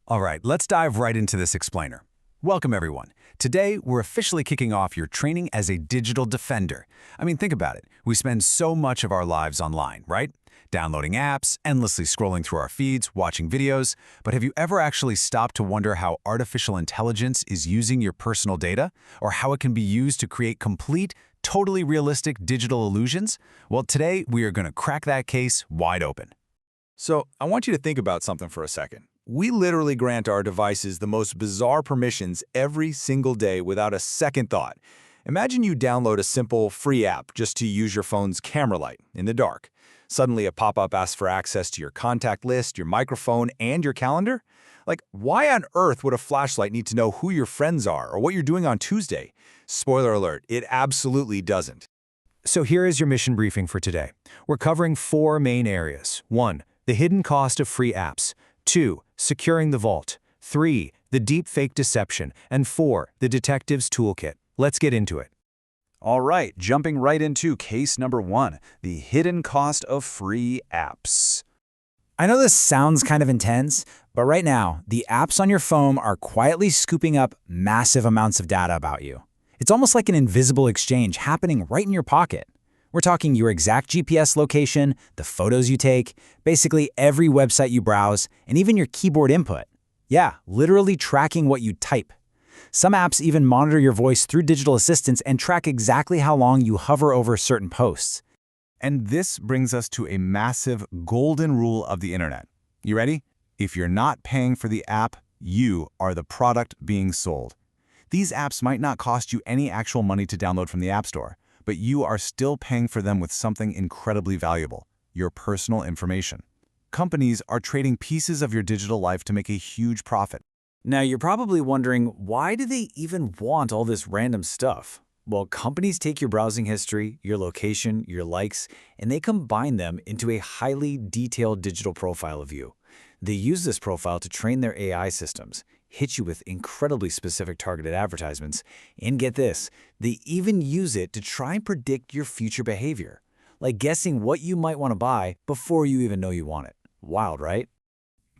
All right, let's dive right into this explainer. Welcome, everyone. Today, we're officially kicking off your training as a digital defender. I mean, think about it. We spend so much of our lives online, right? Downloading apps, endlessly scrolling through our feeds, watching videos. But have you ever actually stopped to wonder how artificial intelligence is using your personal data? Or how it can be used to create complete, totally realistic digital illusions? Well, today, we are going to crack that case wide open. So, I want you to think about something for a second. We literally grant our devices the most bizarre permissions every single day without a second thought. Imagine you download a simple, free app just to use your phone's camera light in the dark. Suddenly, a pop-up asks for access to your contact list, your microphone, and your calendar? Like, why on earth would a flashlight need to know who your friends are or what you're doing on Tuesday? Spoiler alert, it absolutely doesn't. So here is your mission briefing for today. We're covering 4 main areas. 1. The hidden cost of free apps. 2. Securing the vault. 3. The deepfake deception. And 4. The detective's toolkit. Let's get into it. All right, jumping right into case number 1, the hidden cost of free apps. I know this sounds kind of intense, but right now, the apps on your phone are quietly scooping up massive amounts of data about you. It's almost like an invisible exchange happening right in your pocket. We're talking your exact GPS location, the photos you take, basically every website you browse, and even your keyboard input. Yeah, literally tracking what you type. Some apps even monitor your voice through digital assistants and track exactly how long you hover over certain posts. And this brings us to a massive golden rule of the internet. You ready? If you're not paying for the app, you are the product being sold. These apps might not cost you any actual money to download from the App Store, but you are still paying for them with something incredibly valuable, your personal information. Companies are trading pieces of your digital life to make a huge profit. Now, you're probably wondering, why do they even want all this random stuff? Well, companies take your browsing history, your location, your likes, and they combine them into a highly detailed digital profile of you. They use this profile to train their AI systems, hit you with incredibly specific targeted advertisements, and get this, they even use it to try and predict your future behavior, like guessing what you might want to buy before you even know you want it. Wild, right?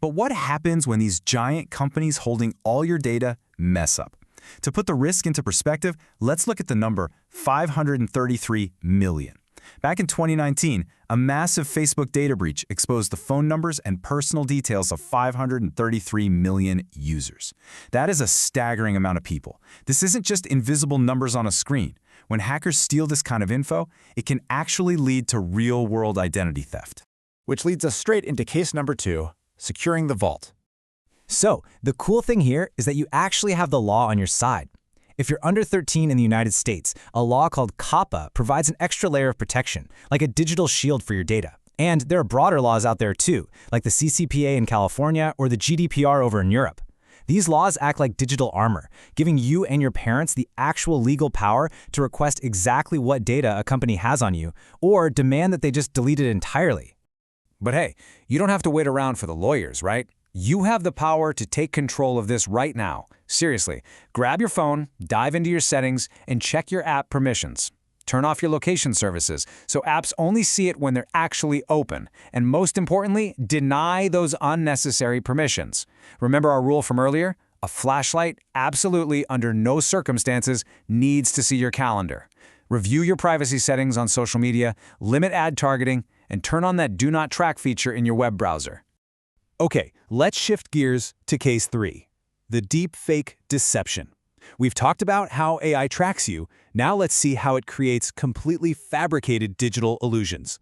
But what happens when these giant companies holding all your data mess up? To put the risk into perspective, let's look at the number 533 million. Back in 2019, a massive Facebook data breach exposed the phone numbers and personal details of 533 million users. That is a staggering amount of people. This isn't just invisible numbers on a screen. When hackers steal this kind of info, it can actually lead to real-world identity theft. Which leads us straight into case number 2, securing the vault. So, the cool thing here is that you actually have the law on your side. If you're under 13 in the United States, a law called COPPA provides an extra layer of protection, like a digital shield for your data. And there are broader laws out there too, like the CCPA in California or the GDPR over in Europe. These laws act like digital armor, giving you and your parents the actual legal power to request exactly what data a company has on you, or demand that they just delete it entirely. But hey, you don't have to wait around for the lawyers, right? You have the power to take control of this right now. Seriously, grab your phone, dive into your settings, and check your app permissions. Turn off your location services so apps only see it when they're actually open. And most importantly, deny those unnecessary permissions. Remember our rule from earlier? A flashlight absolutely, under no circumstances, needs to see your calendar. Review your privacy settings on social media, limit ad targeting, and turn on that Do Not Track feature in your web browser. Okay, let's shift gears to case 3, the deepfake deception. We've talked about how AI tracks you. Now let's see how it creates completely fabricated digital illusions.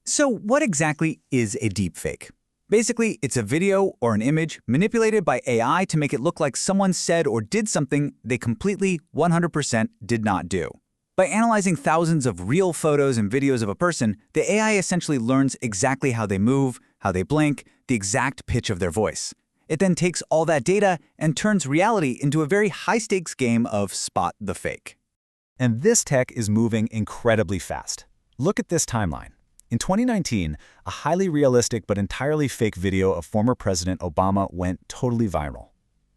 So what exactly is a deepfake? Basically, it's a video or an image manipulated by AI to make it look like someone said or did something they completely 100% did not do. By analyzing thousands of real photos and videos of a person, the AI essentially learns exactly how they move, how they blink, the exact pitch of their voice. It then takes all that data and turns reality into a very high-stakes game of spot the fake. And this tech is moving incredibly fast. Look at this timeline. In 2019, a highly realistic but entirely fake video of former President Obama went totally viral.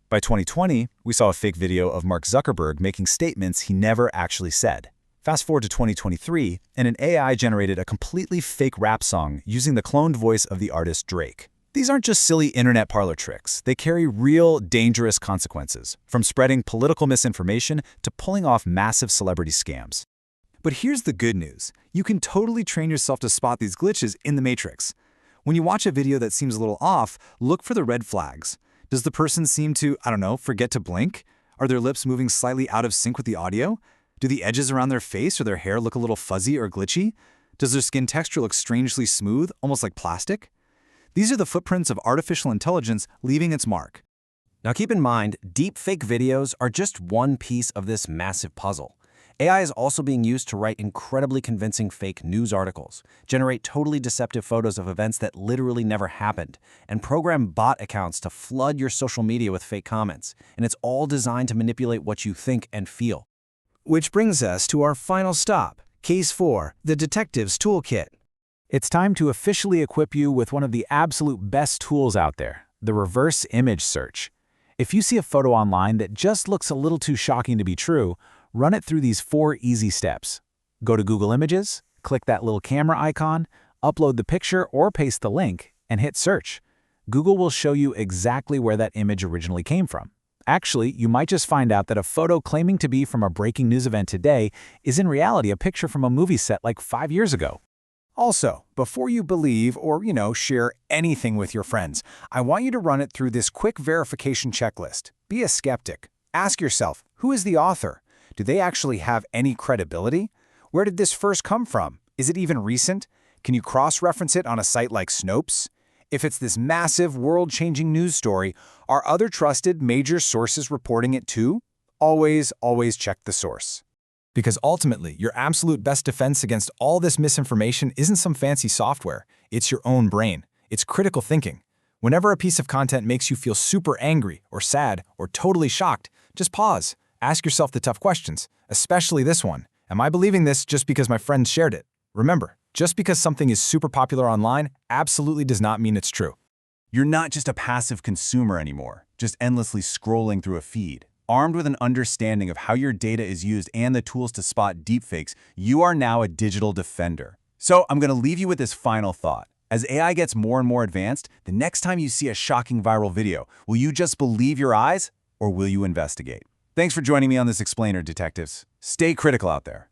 By 2020, we saw a fake video of Mark Zuckerberg making statements he never actually said. Fast forward to 2023, and an AI generated a completely fake rap song using the cloned voice of the artist Drake. These aren't just silly internet parlor tricks. They carry real, dangerous consequences, from spreading political misinformation to pulling off massive celebrity scams. But here's the good news. You can totally train yourself to spot these glitches in the matrix. When you watch a video that seems a little off, look for the red flags. Does the person seem to, forget to blink? Are their lips moving slightly out of sync with the audio? Do the edges around their face or their hair look a little fuzzy or glitchy? Does their skin texture look strangely smooth, almost like plastic? These are the footprints of artificial intelligence leaving its mark. Now keep in mind, deepfake videos are just one piece of this massive puzzle. AI is also being used to write incredibly convincing fake news articles, generate totally deceptive photos of events that literally never happened, and program bot accounts to flood your social media with fake comments. And it's all designed to manipulate what you think and feel. Which brings us to our final stop, Case 4, the Detective's Toolkit. It's time to officially equip you with one of the absolute best tools out there, the reverse image search. If you see a photo online that just looks a little too shocking to be true, run it through these 4 easy steps. Go to Google Images, click that little camera icon, upload the picture or paste the link, and hit search. Google will show you exactly where that image originally came from. Actually, you might just find out that a photo claiming to be from a breaking news event today is in reality a picture from a movie set like 5 years ago. Also, before you believe or, share anything with your friends, I want you to run it through this quick verification checklist. Be a skeptic. Ask yourself, who is the author? Do they actually have any credibility? Where did this first come from? Is it even recent? Can you cross-reference it on a site like Snopes? If it's this massive, world-changing news story, are other trusted major sources reporting it too? Always check the source. Because ultimately, your absolute best defense against all this misinformation isn't some fancy software. It's your own brain. It's critical thinking. Whenever a piece of content makes you feel super angry or sad or totally shocked, just pause. Ask yourself the tough questions, especially this one. Am I believing this just because my friends shared it? Remember, just because something is super popular online absolutely does not mean it's true. You're not just a passive consumer anymore, just endlessly scrolling through a feed. Armed with an understanding of how your data is used and the tools to spot deepfakes, you are now a digital defender. So I'm going to leave you with this final thought. As AI gets more and more advanced, the next time you see a shocking viral video, will you just believe your eyes or will you investigate? Thanks for joining me on this explainer, detectives. Stay critical out there.